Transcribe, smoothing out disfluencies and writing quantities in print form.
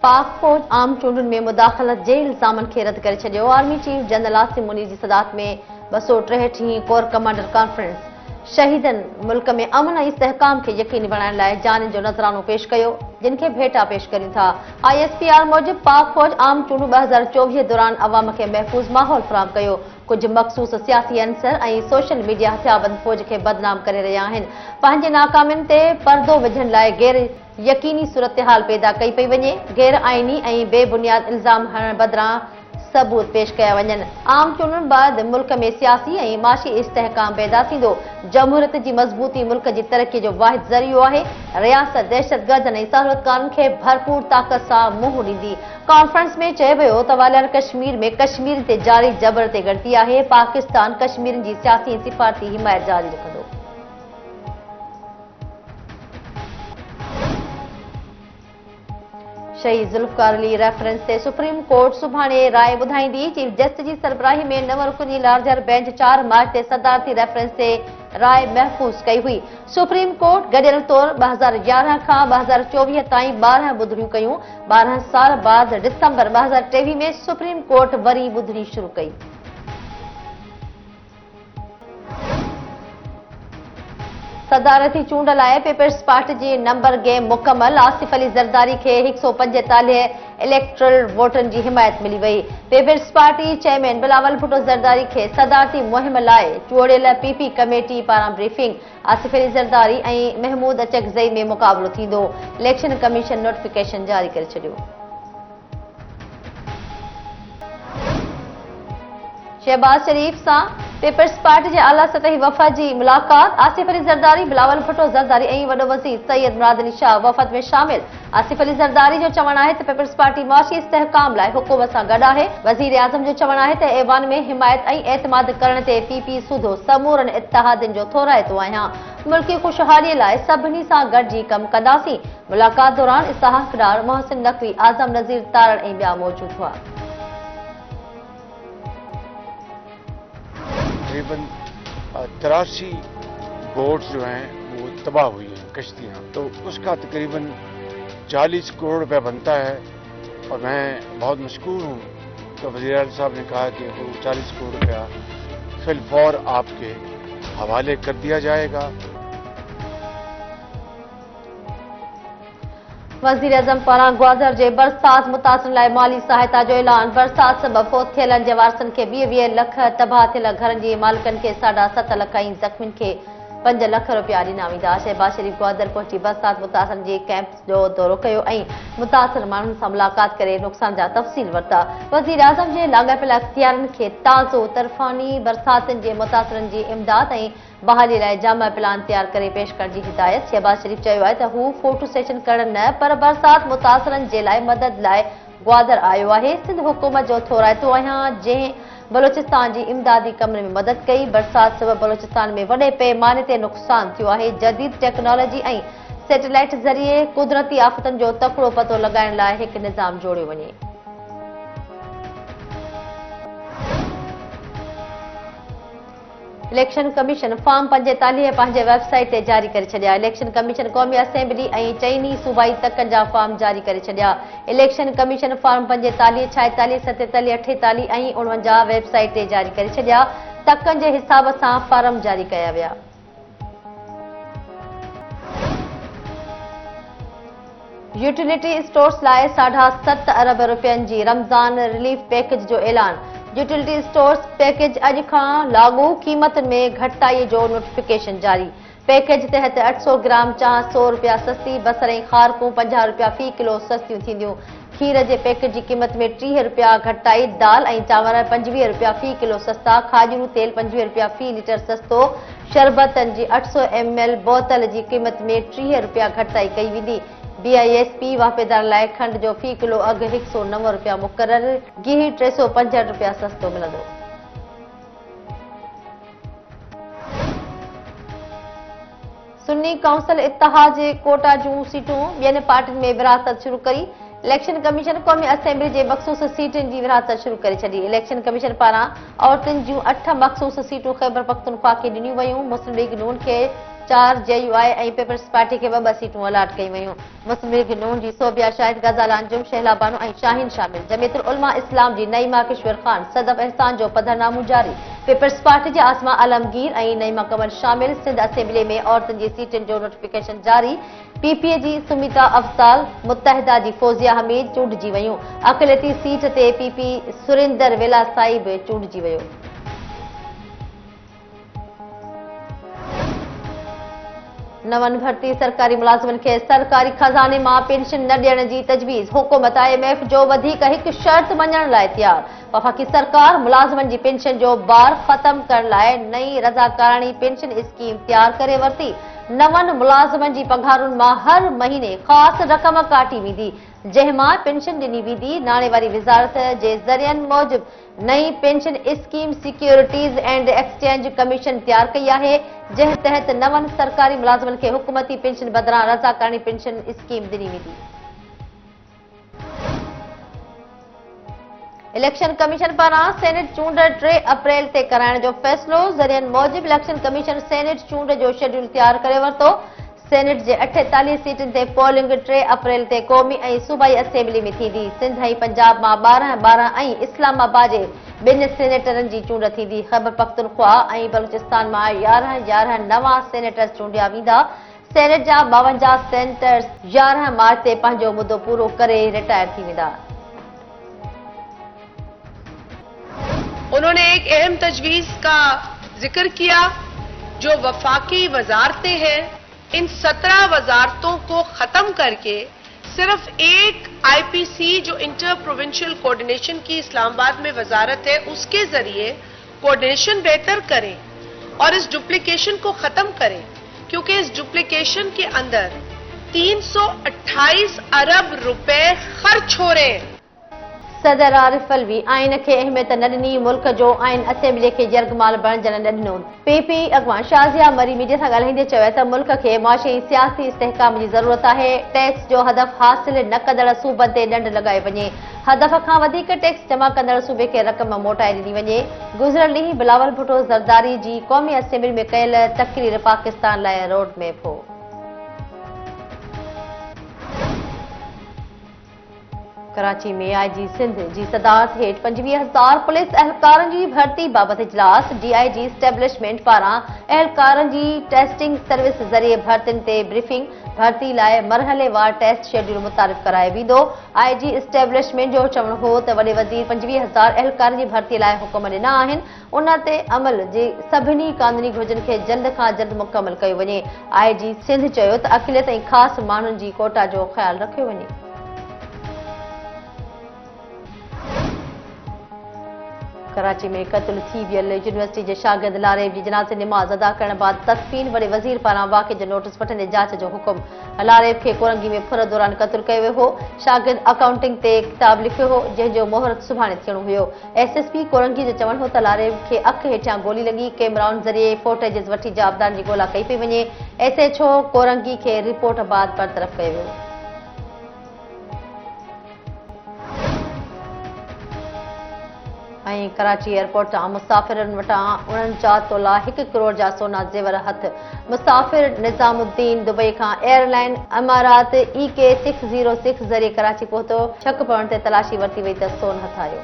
पाक फौज आम चूंडुनि में मुदाख़लत जे इल्ज़ामनि खे रद्द करे छॾियो। Army chief general Asim Munir जी सदारत में 263 कोर कमांडर कॉन्फ्रेंस शहीदनि मुल्क में अमन ऐं इस्तेहकाम खे यकीनी बणाइण लाइ जान जो नज़रानो पेश कयो, जिन खे भेटा पेश करियूं था। ISPR मूजिबि पाक फौज आम चूंडूं 2024 दौरान अवाम खे महफ़ूज़ माहौल फ़राहम कयो। कुछ मख़सूस सियासी अंसर ऐं सोशल मीडिया हथियाबंद फौज खे बदनाम करे रहिया आहिनि। पंहिंजे नाकामियुनि ते पर्दो विझण लाइ गैर यकीनी सूरतहाल पैदा कई पई वञे। गैर आइनी ऐं बेबुनियाद इल्ज़ाम हणण बदिरां सबूत पेश कया वञनि। आम चूंडुनि बैदि मुल्क में सियासी ऐं माशी इस्तेहकाम पैदा थींदो। जमहूरियत जी मज़बूती मुल्क जी तरक़ी जो वाहिद ज़रियो आहे। रियासत दहशतगर्दनि ऐं सहूलियतकारनि खे भरपूर ताक़त सां मुंहुं ॾींदी। कॉन्फ्रेंस में चयो वियो त वालियर कश्मीर में कश्मीर ते जारी जबर ते ॻणती आहे। पाकिस्तान कश्मीरनि जी सियासी ऐं सिफ़ारती हिमायत जारी रखंदो। शहीद ज़ुल्फ़िकार अली रेफरेंस ते सुप्रीम कोर्ट सुभाणे राय ॿुधाईंदी। चीफ जस्टिस जी सरबराही में 9 रुकनी लार्जर बेंच 4 मार्च ते सदारती रेफरेंस ते राय महफ़ूज़ कई हुई। सुप्रीम कोर्ट गॾियल तौर 2011 खां 2024 ताईं 12 ॿुधणियूं कयूं। 12 साल बाद दिसंबर 2023 में सुप्रीम कोर्ट वरी ॿुधणी शुरू कई। सदारती चूंड लाइ पीपल्स पार्टी जी नंबर गेम मुकमल। आसिफ अली ज़रदारी खे 145 इलेक्टरल वोटनि जी हिमायत मिली वई। पीपल्स पार्टी चेयरमैन बिलावल भुट्टो ज़रदारी खे सदारती मुहिम लाइ चूंडियल PP कमेटी पारां ब्रीफिंग। आसिफ अली ज़रदारी ऐं महमूद अचकज़ई में मुक़ाबलो थींदो। इलेक्शन कमीशन नोटिफिकेशन जारी करे छॾियो। शहबाज शरीफ सां पीपल्स पार्टी जे आला सतही वफ़द जी मुलाक़ात। आसिफ अली ज़रदारी, बिलावल भुट्टो ज़रदारी ऐं वॾो वज़ीर सैयद मुराद अली शाह वफ़द में शामिल। आसिफ अली ज़रदारी जो चवणु आहे त पीपल्स पार्टी माशी इस्तेहकाम लाइ हुकूमत सां गॾु आहे। वज़ीर आज़म जो चवणु आहे त ऐवान में हिमायत ऐं एतमाद करण ते PP सूधो समूरनि इत्तेहादनि जो थोराइतो आहियां। मुल्की ख़ुशहालीअ लाइ सभिनी सां गॾिजी कमु कंदासीं। मुलाक़ात दौरान इस्हाक़ डार, मोहसिन नक़वी, आज़म नज़ीर तारण ऐं ॿिया मौजूद हुआ। तकरीबन 83 बोट्स जो हैं वो तबाह हुई हैं, कश्तियाँ, तो उसका तकरीबन 40 करोड़ रुपया बनता है। और मैं बहुत मशकूर हूँ तो वज़ीर आज़म साहब ने कहा कि वो 40 करोड़ रुपया फिलफौर आपके हवाले कर दिया जाएगा। वज़ीर आज़म पारां ग्वादर जे बरसात मुतासिर लाइ माली सहायता जो ऐलान। बरसात सबबि फोत थियलनि जे वारसनि खे 20 लख, तबाह थियल घरनि जे मालिकनि खे 7.5 लख ऐं ज़ख़्मियुनि खे 5 लख रुपया ॾिना वेंदा। शहबाज शरीफ ग्वादर पहुची बरसात मुतासिर जे कैंप्स जो दौरो कयो ऐं मुतासिर माण्हुनि सां मुलाक़ात करे नुक़सान जा तफ़सील वरिता। वज़ीर आज़म जे लाॻापियल अख़्तियारनि खे ताज़ो तरफ़ानी बरसातुनि जे मुतासिरनि जी इमदाद ऐं बहाली लाइ जामा प्लान तैयार करे पेश करण जी हिदायत। शहबाज शरीफ चयो आहे त हू फोटो सेशन करण न पर बरसात मुतासिरनि जे लाइ मदद लाइ ग्वादर आयो आहे। सिंध हुकूमत जो थोराइतो आहियां जंहिं बलोचिस्तान जी इमदादी कमरे में मदद कई। बरसात सबबि बलोचिस्तान में वॾे पैमाने ते नुक़सान थियो आहे। जदीद टेक्नोलॉजी ऐं सैटेलाइट ज़रिए कुदरती आफ़तनि जो तकिड़ो पतो लॻाइण लाइ हिकु निज़ाम जोड़ियो वञे। इलेक्शन कमीशन फॉर्म 45 पंहिंजे वेबसाइट ते जारी करे छॾिया। इलेक्शन कमीशन क़ौमी असेंबली ऐं चइनी सूबाई तकनि जा फॉर्म जारी करे छॾिया। इलेक्शन कमीशन फॉर्म 45, 46, 47, 48 ऐं 49 वेबसाइट ते जारी करे छॾिया। तकनि जे हिसाब सां फॉर्म जारी कया विया। यूटिलिटी स्टोर्स लाइ 7.5 अरब रुपयनि जी रमज़ान रिलीफ पैकेज जो ऐलान। यूटिलिटी स्टोर्स पैकेज अॼु खां लागू। क़ीमतुनि में घटिताई जो नोटिफिकेशन जारी। पैकेज तहत 800 ग्राम चांहि 100 रुपया सस्ती, बसर ऐं ख़ारकूं 50 रुपया फ़ी किलो सस्तियूं थींदियूं। खीर जे पैकेज जी क़ीमत में 30 रुपया घटिताई। दाल ऐं चांवर 25 रुपया फ़ी किलो सस्ता। खाजरू तेल 25 रुपया फ़ी लीटर सस्तो। शरबतनि जी 800 ml बोतल जी क़ीमत में 30 रुपया घटिताई कई वेंदी। BISP वाफ़ेदार लाइ खंड जो फ़ी किलो अघु 109 रुपया मुक़ररु। गिहु 365 रुपया सस्तो मिलंदो। सुन्नी काउंसिल इत्तेहाद जे कोटा जूं सीटूं ॿियनि पार्टियुनि में विरासत शुरू करी। इलेक्शन कमीशन क़ौमी असेंबली जे मख़सूस सीटुनि जी विरासत शुरू करे छॾी। इलेक्शन कमीशन पारां औरतुनि जूं 8 मख़सूस सीटूं ख़ैबर पख्तूनख्वा खे ॾिनियूं वयूं। मुस्लिम लीग नून खे 4 JUI ऐं पीपल्स पार्टी खे 2 सीटूं अलाट कई वयूं। मुस्लिम लीग नून जी सोबिया शाहिद गज़ाल अंजुम शहला बानो ऐं शाहीन शामिल। जमीयतुल उलमा इस्लाम जी नईमा किशोर खान सदफ एहसान जो पधरनामो जारी। पीपल्स पार्टी जे आसमा आलमगीर ऐं नईमा कमल शामिल। सिंध असेंबली में औरतुनि जी सीटुनि जो नोटिफिकेशन जारी। PPA जी सुमिता अफसाल, मुत्तहिदा जी फौजिया हमीद चूंडिजी वयूं। अक़लियती सीट ते PP सुरिंदर वेलासाई बि चूंडिजी वियो। नवन भर्ती सरकारी मुलाज़िमनि खे सरकारी खज़ाने मां पेंशन न ॾियण जी तजवीज़। हुकूमत IMF जो वधीक हिकु शर्त मञण लाइ तयार। वफ़ाक़ी सरकार मुलाज़िमनि जी पेंशन जो बार ख़त्म करण लाइ नई रज़ाकाराणी पेंशन स्कीम तयार करे वरिती। नवन मुलाज़िमनि जी पघारुनि मां हर महीने ख़ासि रक़म काटी वेंदी, जंहिं मां पेंशन ॾिनी वेंदी। नाणे वारी वज़ारत जे ज़रियनि मूजिबि नई pension scheme securities and exchange commission तयार कई आहे, जंहिं तहत नवन सरकारी मुलाज़िमनि खे हुकूमती पेंशन बदिरां रज़ाकाराणी पेंशन स्कीम ॾिनी वेंदी। इलेक्शन कमीशन पारां सेनेट चूंड 3 अप्रैल ते कराइण जो फ़ैसिलो। ज़रियनि मूजिबि इलेक्शन कमीशन सेनेट चूंड जो शेड्यूल तयार करे वरितो। सेनेट जे 48 सीटुनि ते पोलिंग 3 अप्रैल ते क़ौमी ऐं सूबाई असेंबली में थींदी। सिंध ऐं पंजाब मां 12-12 ऐं इस्लामाबाद जे 2 सेनेटरनि जी चूंड थींदी। ख़ैबर पख्तूनख्वा ऐं बलूचिस्तान मां 11-11 नवां सेनेटर चूंडिया वेंदा। सेनेट जा 52 सेनेटर्स 11 मार्च ते पंहिंजो मुदो पूरो करे रिटायर थी वेंदा। उन्होंने एक अहम तजवीज़ का जिक्र किया, जो वफाकी वजारतें हैं, इन 17 वजारतों को खत्म करके सिर्फ एक IPC जो इंटर प्रोविंशियल कोऑर्डिनेशन की इस्लामाबाद में वजारत है, उसके जरिए कोऑर्डिनेशन बेहतर करें और इस डुप्लीकेशन को खत्म करें, क्योंकि इस डुप्लीकेशन के अंदर 328 अरब रुपए खर्च हो रहे हैं। सदर आरिफ अलवी आइन खे अहमियत न ॾिनी, मुल्क जो आइन असेंबली खे यरगमाल बणजण न ॾिनो। PP अॻवान शाज़िया मरी मीडिया सां ॻाल्हाईंदे चयो त मुल्क खे मुआशी ऐं सियासी इस्तेहकाम जी ज़रूरत आहे। टैक्स जो हदफ़ हासिल न कंदड़ सूबनि ते ॾंड लॻाए वञे। हदफ़ खां वधीक टैक्स जमा कंदड़ सूबे खे रक़म मोटाए ॾिनी वञे। गुज़िरियल ॾींहुं बिलावल भुट्टो ज़रदारी जी क़ौमी असेंबली में कयल तक़रीर पाकिस्तान लाइ रोड मैप हो। कराची में IG सिंध जी सदारत हेठि 25,000 पुलिस अहलकारनि जी भर्ती बाबति इजलास। DIG स्टैब्लिशमेंट पारां अहलकारनि जी टेस्टिंग सर्विस ज़रिए भर्तियुनि ते ब्रीफिंग। भर्ती लाइ मरहलेवार टेस्ट शेड्यूल मुतारिफ़ करायो वेंदो। IG स्टैब्लिशमेंट जो चवणु हो त वॾे वज़ीर 25,000 अहलकारनि जी भर्ती लाइ हुकुम ॾिना आहिनि। उन ते अमल जे सभिनी क़ानूनी घुरिजुनि खे जल्द खां जल्द मुकमल कयो वञे। IG सिंध चयो त अक़लियत ऐं ख़ासि माण्हुनि जी कोटा जो ख़्यालु रखियो वञे। कराची में क़त्ल थी वियल यूनिवर्सिटी जे शागिर्द लारेब जी जनाज़े निमाज़ अदा करण बाद तदफ़ीन। वॾे वज़ीर पारां वाक़े जो नोटिस वठंदे जांच जो हुकुम। लारेब खे कोरंगी में फुर दौरान क़त्ल कयो वियो हो। शागिर्द अकाउंटिंग ते किताब लिखियो हो, जंहिंजो मुहूर्त सुभाणे थियणो हुयो। SSP कोरंगी जो चवणु हो त लारेब खे अख हेठां गोली लॻी। कैमराउनि ज़रिए फोटेजिस वठी जाबदारनि जी ॻोल्हा कई पई वञे। SHO कोरंगी खे रिपोर्ट बाद बरतरफ़ कयो वियो। ऐं कराची एयरपोर्ट तां मुसाफ़िरनि वटां 49 तोला 1 करोड़ जा सोना ज़ेवर हथ। मुसाफ़िर निज़ामुद्दीन दुबई खां एयरलाइन अमारात EK 606 ज़रिए कराची पहुतो। शक पवण ते तलाशी वरिती वई त सोन हथ आयो।